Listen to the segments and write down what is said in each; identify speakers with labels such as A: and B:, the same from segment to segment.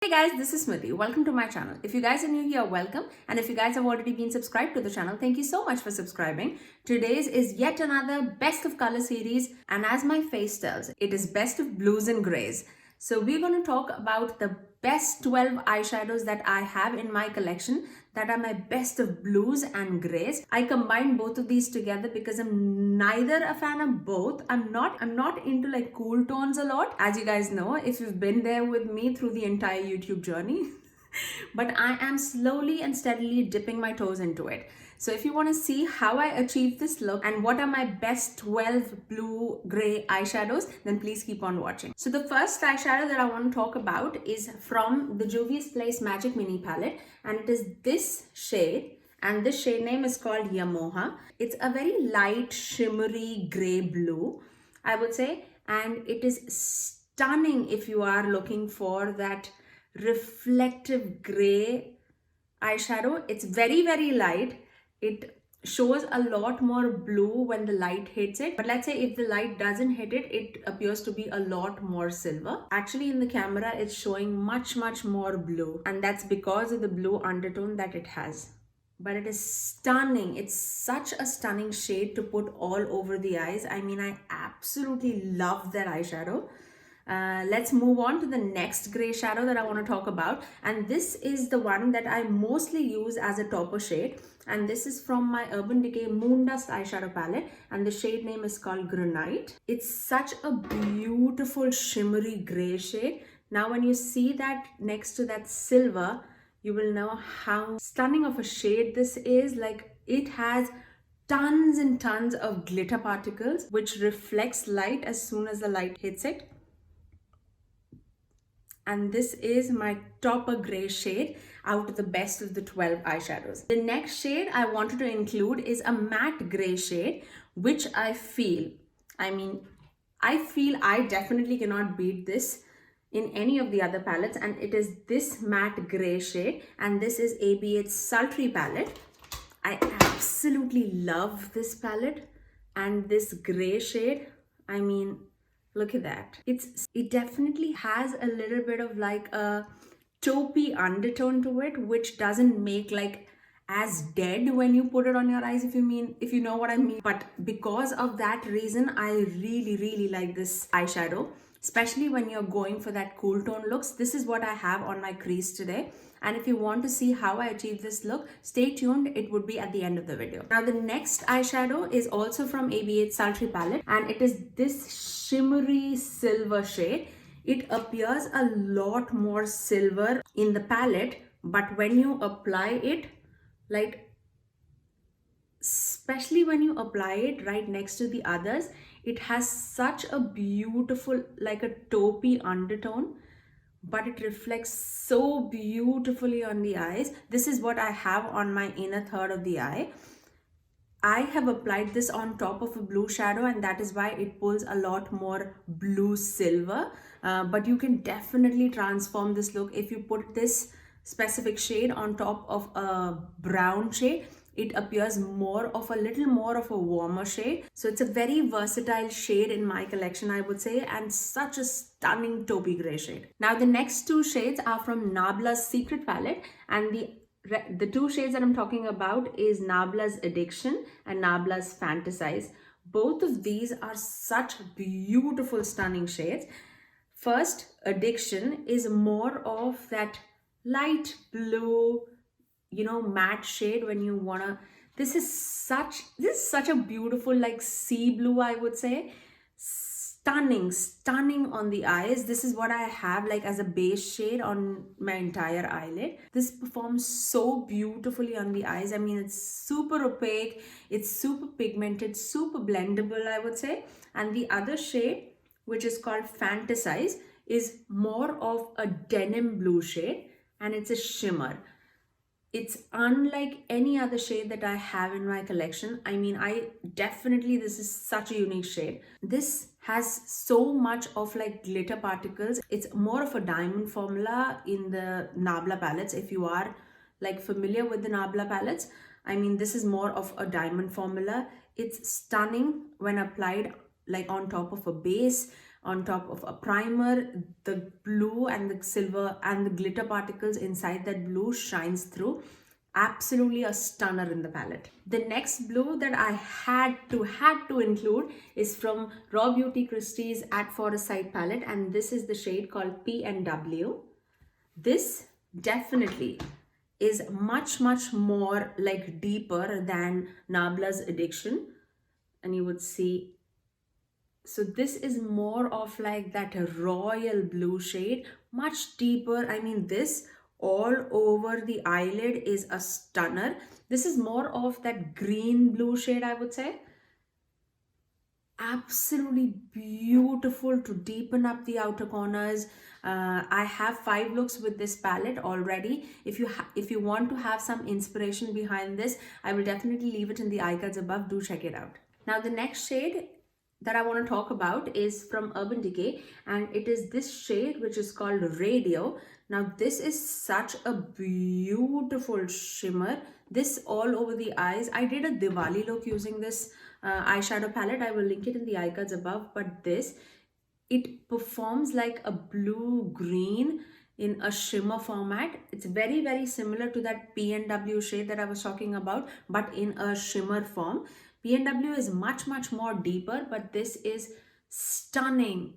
A: Hey guys, this is Smithy. Welcome to my channel. If you guys are new here, welcome. And if you guys have already been subscribed to the channel, thank you so much for subscribing. Today's is yet another best of color series. And as my face tells, it is best of blues and grays. So we're going to talk about the best 12 eyeshadows that I have in my collection that are my best of blues and grays. I combine both of these together because I'm neither a fan of both. I'm not into like cool tones a lot, as you guys know if you've been there with me through the entire YouTube journey. But I am slowly and steadily dipping my toes into it. So if you want to see how I achieve this look and what are my best 12 blue gray eyeshadows, then please keep on watching. So the first eyeshadow that I want to talk about is from the Juvia's Place Magic Mini Palette, and it is this shade, and this shade name is called Yamoha. It's a very light shimmery gray blue, I would say, and it is stunning if you are looking for that reflective gray eyeshadow. It's very light. It shows a lot more blue when the light hits it, but let's say if the light doesn't hit it, it appears to be a lot more silver. Actually in the camera it's showing much more blue, and that's because of the blue undertone that it has. But it is stunning. It's such a stunning shade to put all over the eyes. I mean, I absolutely love that eyeshadow. Let's move on to the next gray shadow that I want to talk about, and this is the one that I mostly use as a topper shade, and this is from my Urban Decay Moondust eyeshadow palette, and the shade name is called Granite. It's such a beautiful shimmery gray shade. Now when you see that next to that silver, you will know how stunning of a shade this is. Like, it has tons and tons of glitter particles which reflects light as soon as the light hits it. And this is my topper gray shade out of the best of the 12 eyeshadows. The next shade I wanted to include is a matte gray shade, which I feel I definitely cannot beat this in any of the other palettes, and it is this matte gray shade, and this is AB8's Sultry palette. I absolutely love this palette, and this gray shade, I mean, look at that. It definitely has a little bit of like a taupey undertone to it, which doesn't make like as dead when you put it on your eyes, if you know what I mean. But because of that reason, I really like this eyeshadow, especially when you're going for that cool tone looks. This is what I have on my crease today. And if you want to see how I achieve this look, stay tuned. It would be at the end of the video. Now the next eyeshadow is also from AB8 Sultry palette, and it is this shimmery silver shade. It appears a lot more silver in the palette, but when you apply it, like, especially when you apply it right next to the others, it has such a beautiful, like a taupey undertone, but it reflects so beautifully on the eyes. This is what I have on my inner third of the eye. I have applied this on top of a blue shadow, and that is why it pulls a lot more blue silver. But you can definitely transform this look if you put this specific shade on top of a brown shade. It appears a little more of a warmer shade. So it's a very versatile shade in my collection, I would say, and such a stunning taupey gray shade. Now the next two shades are from Nabla's Secret palette, and the two shades that I'm talking about is Nabla's Addiction and Nabla's Fantasize. Both of these are such beautiful, stunning shades. First, Addiction is more of that light blue, matte shade when you wanna. This is such a beautiful, like, sea blue, I would say. Stunning on the eyes. This is what I have like as a base shade on my entire eyelid. This performs so beautifully on the eyes. I mean, it's super opaque, it's super pigmented, super blendable, I would say. And the other shade, which is called Fantasize, is more of a denim blue shade, and it's a shimmer. It's unlike any other shade that I have in my collection. I mean, this is such a unique shade. This has so much of like glitter particles. It's more of a diamond formula in the Nabla palettes. If you are like familiar with the Nabla palettes, I mean, this is more of a diamond formula. It's stunning when applied like on top of a base. on top of a primer. The blue and the silver and the glitter particles inside that blue shines through. Absolutely a stunner in the palette. The next blue that I had to include is from Raw Beauty Christie's At Forest Side palette, and this is the shade called P&W. This definitely is much more like deeper than Nabla's Addiction, and you would see, so this is more of like that royal blue shade, much deeper. I mean, this all over the eyelid is a stunner. This is more of that green blue shade, I would say. Absolutely beautiful to deepen up the outer corners. I have 5 looks with this palette already. If you want to have some inspiration behind this, I will definitely leave it in the eye cards above. Do check it out. Now the next shade that I want to talk about is from Urban Decay, and it is this shade which is called Radio. Now this is such a beautiful shimmer. This all over the eyes. I did a Diwali look using this eyeshadow palette. I will link it in the eye cards above, but this, it performs like a blue green in a shimmer format. It's very similar to that P&W shade that I was talking about, but in a shimmer form. P&W is much more deeper, but this is stunning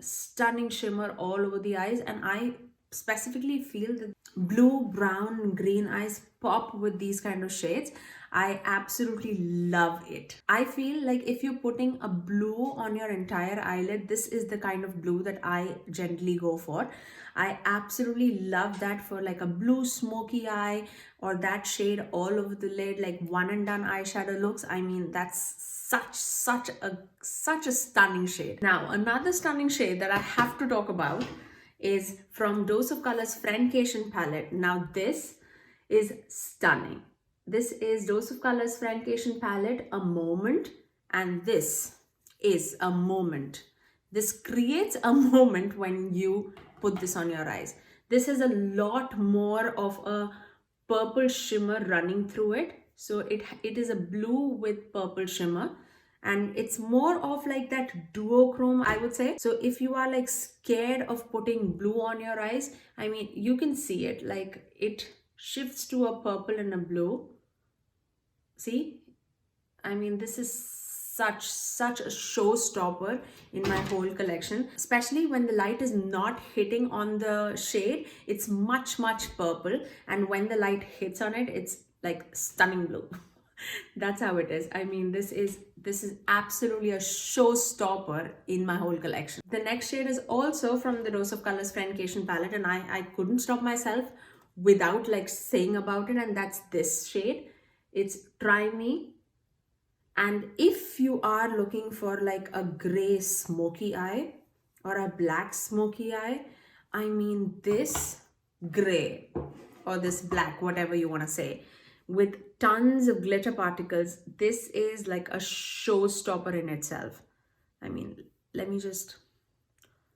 A: shimmer all over the eyes, and I specifically feel that blue, brown, green eyes pop with these kind of shades. I absolutely love it. I feel like if you're putting a blue on your entire eyelid, this is the kind of blue that I generally go for. I absolutely love that for like a blue smoky eye, or that shade all over the lid, like one and done eyeshadow looks. I mean, that's such a stunning shade. Now, another stunning shade that I have to talk about is from Dose of Colors Francation palette. Now this is stunning. This is Dose of Colors Francation palette, A Moment, and this is a moment. This creates a moment when you put this on your eyes. This has a lot more of a purple shimmer running through it. So it is a blue with purple shimmer, and it's more of like that duochrome, I would say. So if you are like scared of putting blue on your eyes, I mean, you can see it, like it shifts to a purple and a blue. See, I mean, this is such a showstopper in my whole collection, especially when the light is not hitting on the shade. It's much purple, and when the light hits on it, it's like stunning blue. That's how it is. I mean, this is absolutely a showstopper in my whole collection. The next shade is also from the Dose of Colors Francation palette, and I couldn't stop myself without like saying about it, and that's this shade. It's Try Me. And if you are looking for like a gray smoky eye or a black smoky eye, I mean, this gray or this black, whatever you want to say, with tons of glitter particles, this is like a showstopper in itself. I mean, let me just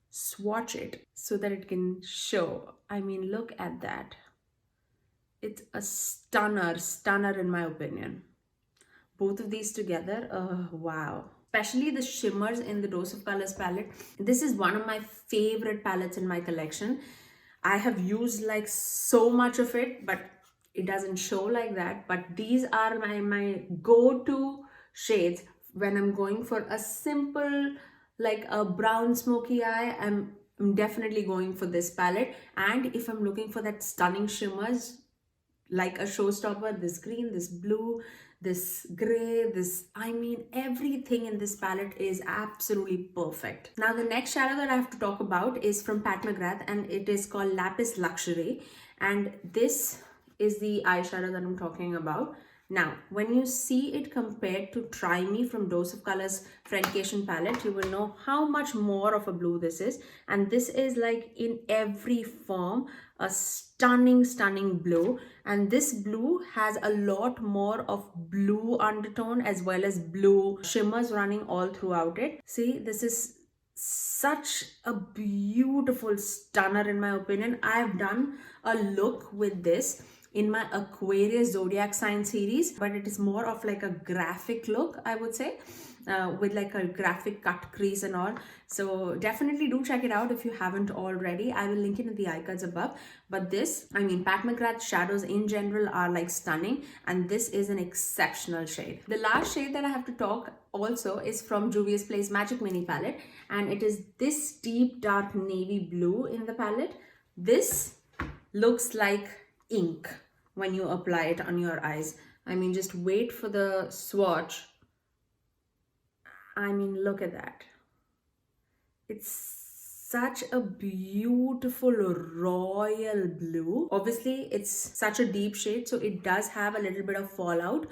A: swatch it so that it can show. I mean, look at that. It's a stunner in my opinion. Both of these together, wow. Especially the shimmers in the Dose of Colors palette. This is one of my favorite palettes in my collection. I have used like so much of it, but it doesn't show like that. But these are my go-to shades when I'm going for a simple, like a brown smoky eye. I'm definitely going for this palette. And if I'm looking for that stunning shimmers, like a showstopper, this green, this blue, this gray, I mean, everything in this palette is absolutely perfect. Now the next shadow that I have to talk about is from Pat McGrath, and it is called Lapis Luxury, and this is the eyeshadow that I'm talking about. Now when you see it compared to Try Me from Dose of Colors Francation palette, you will know how much more of a blue this is, and this is like in every form a stunning blue. And this blue has a lot more of blue undertone as well as blue shimmers running all throughout it. See, this is such a beautiful stunner in my opinion. I have done a look with this in my Aquarius zodiac sign series, but it is more of like a graphic look, I would say. with like a graphic cut crease and all. So definitely do check it out if you haven't already. I will link it in the eye cards above. But this, I mean, Pat McGrath shadows in general are like stunning, and this is an exceptional shade. The last shade that I have to talk also is from Juvia's Place Magic Mini palette, and it is this deep dark navy blue in the palette. This looks like ink when you apply it on your eyes. I mean, just wait for the swatch. I mean, look at that. It's such a beautiful royal blue. Obviously, it's such a deep shade, so it does have a little bit of fallout.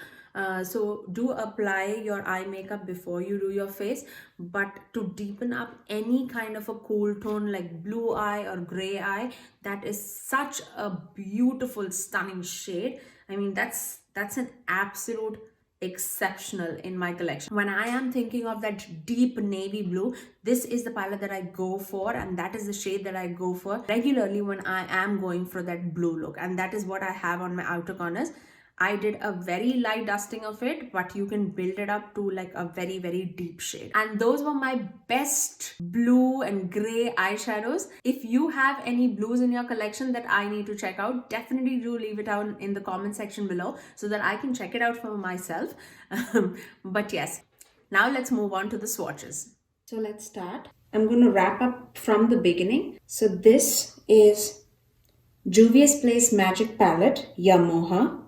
A: So do apply your eye makeup before you do your face. But to deepen up any kind of a cool tone like blue eye or gray eye, that is such a beautiful, stunning shade. I mean, that's an absolute exceptional in my collection. When I am thinking of that deep navy blue, this is the palette that I go for, and that is the shade that I go for regularly when I am going for that blue look, and that is what I have on my outer corners. I did a very light dusting of it, but you can build it up to like a very, very deep shade. And those were my best blue and gray eyeshadows. If you have any blues in your collection that I need to check out, definitely do leave it down in the comment section below so that I can check it out for myself. But yes, now let's move on to the swatches. So let's start. I'm going to wrap up from the beginning. So this is Juvia's Place Magic Palette, Yamoha.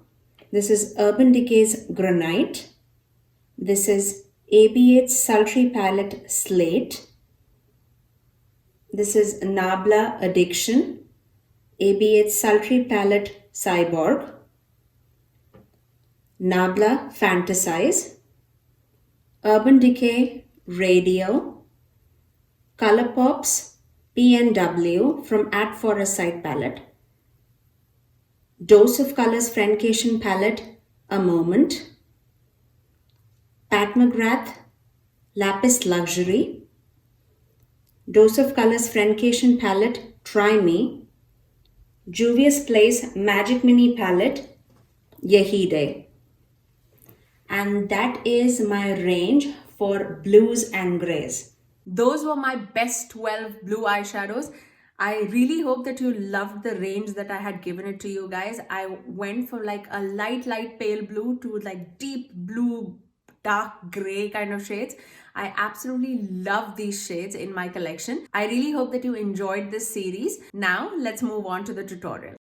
A: This is Urban Decay's Granite. This is AB8 Sultry Palette Slate. This is Nabla Addiction, AB8 Sultry Palette Cyborg. Nabla Fantasize, Urban Decay Radial, Colourpop's PNW from At For A Sight Palette. Dose of Colors Friendcation Palette, A Moment. Pat McGrath Lapis Luxury. Dose of Colors Friendcation Palette, Try Me. Juvia's Place Magic Mini Palette, Yehide. And that is my range for blues and grays. Those were my best 12 blue eyeshadows. I really hope that you loved the range that I had given it to you guys. I went from like a light pale blue to like deep blue, dark gray kind of shades. I absolutely love these shades in my collection. I really hope that you enjoyed this series. Now let's move on to the tutorial.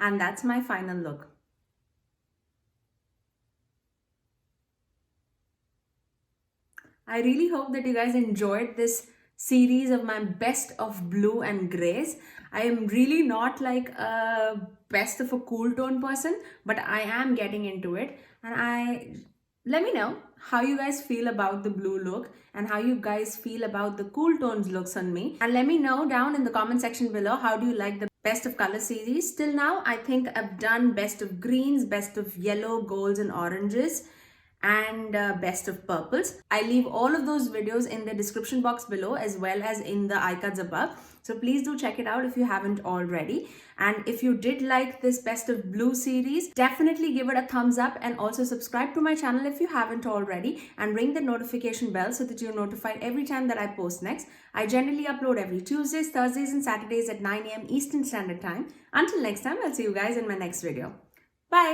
A: And that's my final look. I really hope that you guys enjoyed this series of my best of blue and grays. I am really not like a best of a cool tone person, but I am getting into it. And let me know how you guys feel about the blue look and how you guys feel about the cool tones looks on me. And let me know down in the comment section below, how do you like the best of color series? Till now, I think I've done best of greens, best of yellow, golds and oranges. and best of purples. I leave all of those videos in the description box below as well as in the iCards above. So please do check it out if you haven't already. And if you did like this best of blue series, definitely give it a thumbs up and also subscribe to my channel if you haven't already, and ring the notification bell so that you're notified every time that I post next. I generally upload every Tuesdays, Thursdays and Saturdays at 9 a.m. Eastern Standard Time. Until next time, I'll see you guys in my next video.